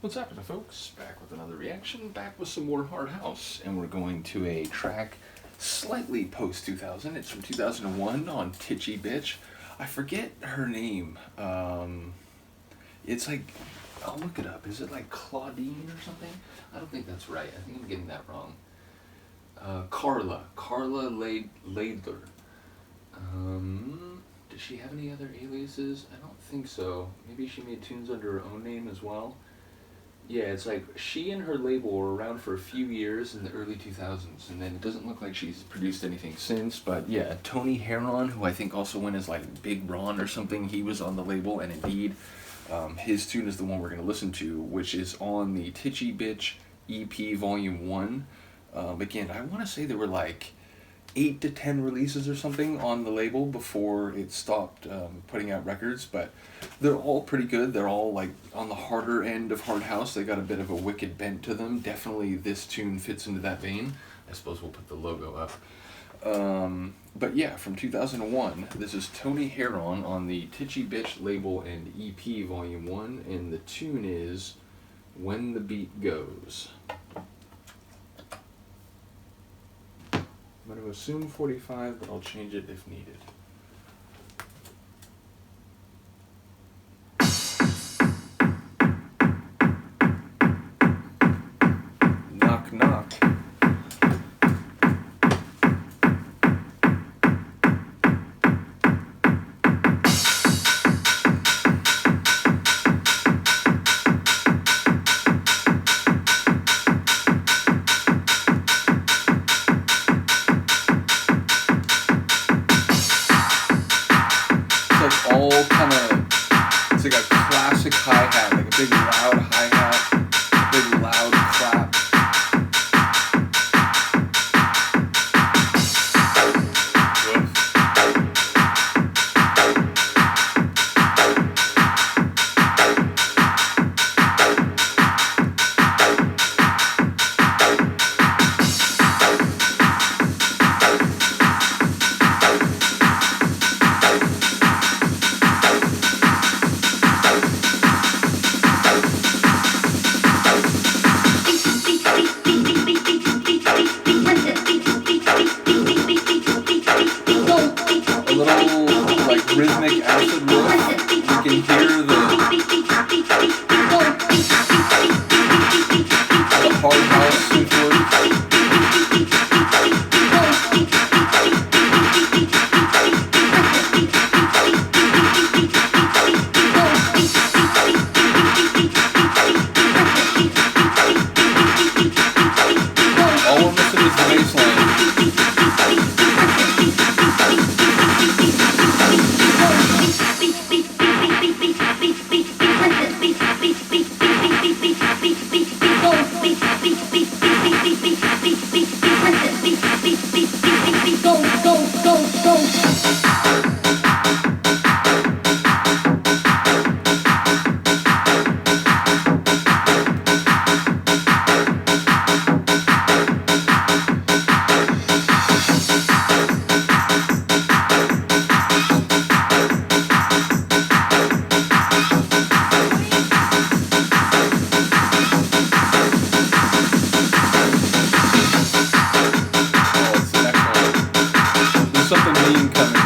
What's happening, folks? Back with another reaction, back with some more Hard House, and we're going to a track slightly post-2000. It's from 2001 on Titchy Bitch. I forget her name. It's like, I'll look it up. Is it like Claudine or something? I don't think that's right. I think I'm getting that wrong. Carla Laidler. Does she have any other aliases? I don't think so. Maybe she made tunes under her own name as well. Yeah, it's like she and her label were around for a few years in the early 2000s, and then it doesn't look like she's produced anything since, but yeah, Tony Heron, who I think also went as like Big Ron or something, he was on the label, and indeed, his tune is the one we're going to listen to, which is on the Titchy Bitch EP Volume 1. Again, I want to say there were like 8 to 10 releases or something on the label before it stopped putting out records, but they're all pretty good. They're all like on the harder end of Hard House. They got a bit of a wicked bent to them. Definitely this tune fits into that vein. I suppose we'll put the logo up. But yeah, from 2001, this is Tony Heron on the Titchy Bitch label and EP Volume 1, and the tune is When the Beat Goes. I'm going to assume 45, but I'll change it if needed. Knock, knock. All kind of, it's like a classic hi-hat, like a big loud hi-hat, a big loud clap. Rhythmic acid riff. You can hear the hard house influence. All we're missing is the bass line. Something mean coming.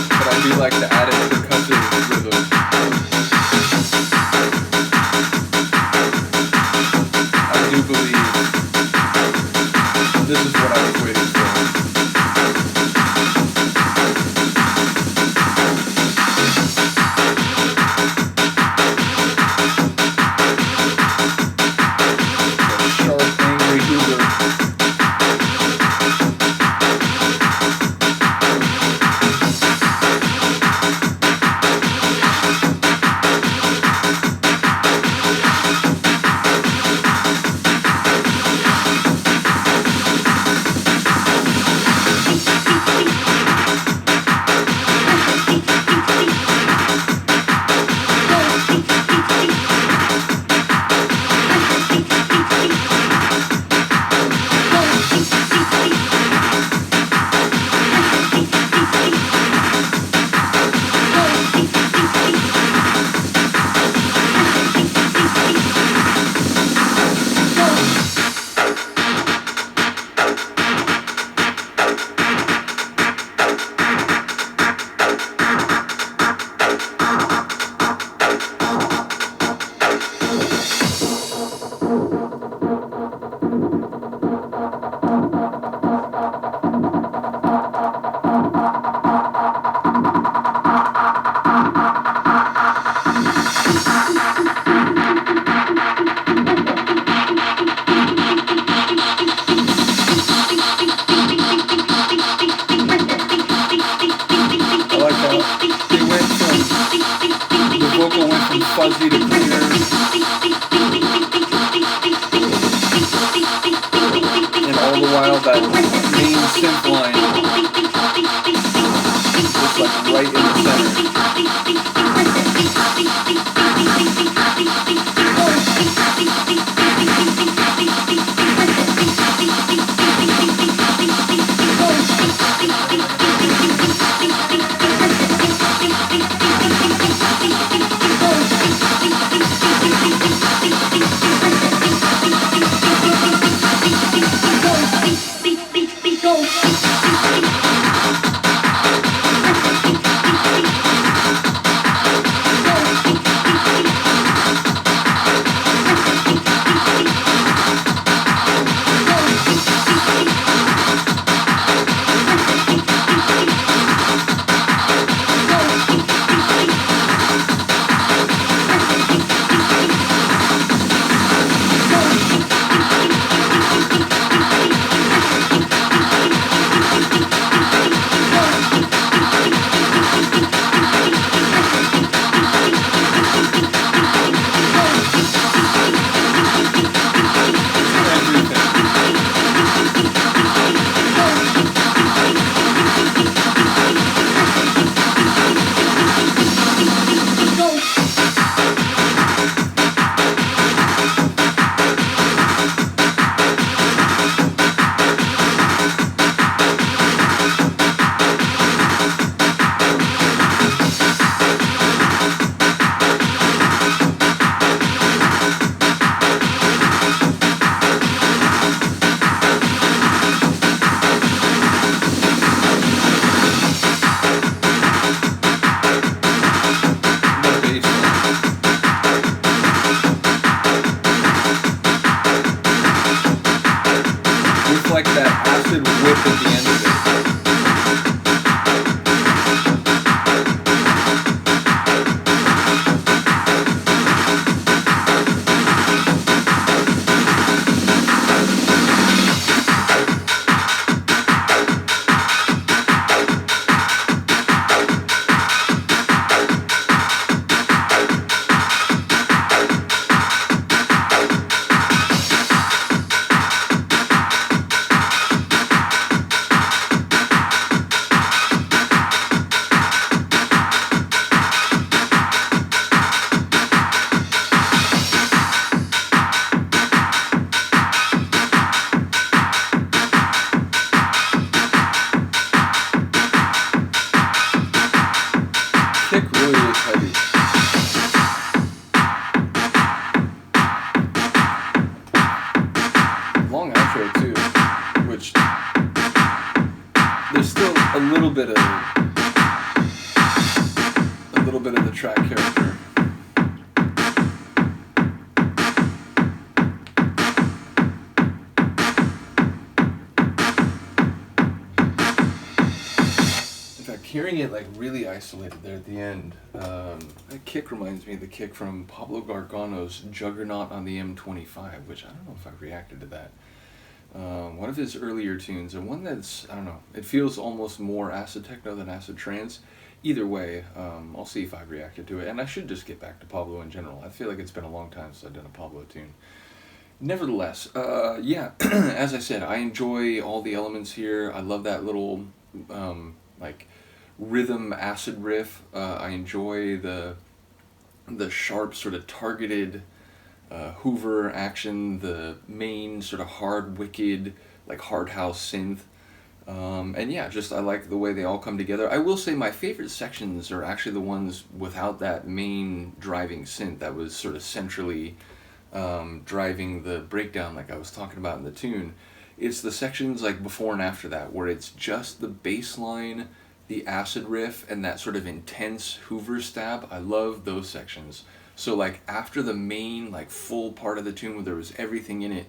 But I do like to add in percussive rhythm. I do believe this is what I was waiting for. Sharp, angry Hoover. kick really is heavy. Long outro too, which there's still a little bit of the track character. Hearing it like really isolated there at the end, that kick reminds me of the kick from Pablo Gargano's Juggernaut on the M25, which I don't know if I've reacted to that. One of his earlier tunes, and one that's, I don't know, it feels almost more acid techno than acid trance. Either way, I'll see if I've reacted to it, and I should just get back to Pablo in general. I feel like it's been a long time since I've done a Pablo tune. Nevertheless, yeah, as I said, I enjoy all the elements here. I love that little, like, rhythm acid riff. I enjoy the sharp sort of targeted Hoover action, the main sort of hard wicked like hard house synth, and yeah, just I like the way they all come together. I will say my favorite sections are actually the ones without that main driving synth that was sort of centrally driving the breakdown like I was talking about in the tune. It's the sections like before and after that where it's just the bass line, the acid riff, and that sort of intense Hoover stab. I love those sections. So like after the main like full part of the tune where there was everything in it,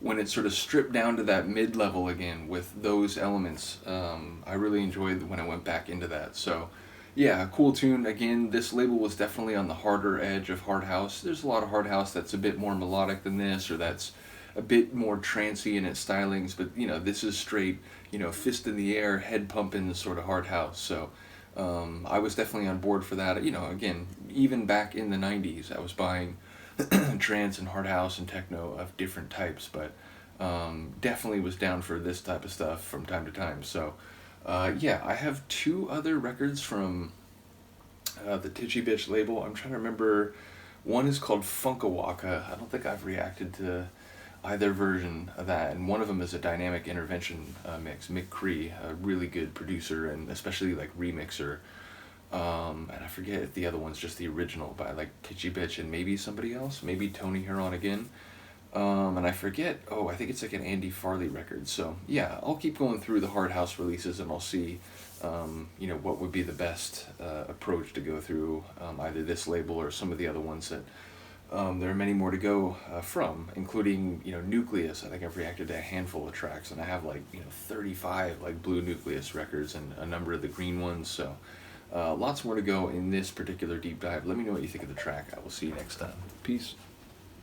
when it's sort of stripped down to that mid-level again with those elements, I really enjoyed when I went back into that. So yeah, cool tune. Again, this label was definitely on the harder edge of hard house. There's a lot of hard house that's a bit more melodic than this, or that's a bit more trancey in its stylings, but you know, this is straight, you know, fist in the air, head pumping sort of hard house. So I was definitely on board for that. You know, again, even back in the 90s, I was buying trance and hard house and techno of different types, but definitely was down for this type of stuff from time to time. So yeah, I have two other records from the Titchy Bitch label. I'm trying to remember. One is called Funkawaka. I don't think I've reacted to either version of that, and one of them is a dynamic intervention mix. Mick Cree, a really good producer and especially like remixer, and I forget if the other one's just the original by like Titchy Bitch and maybe somebody else, maybe Tony Heron again, and I forget, I think it's like an Andy Farley record. So yeah, I'll keep going through the hard house releases and I'll see you know, what would be the best approach to go through either this label or some of the other ones that there are many more to go from, including, you know, Nucleus. I think I've reacted to a handful of tracks, and I have like, you know, 35 like Blue Nucleus records and a number of the green ones. So lots more to go in this particular deep dive. Let me know what you think of the track. I will see you next time. Peace.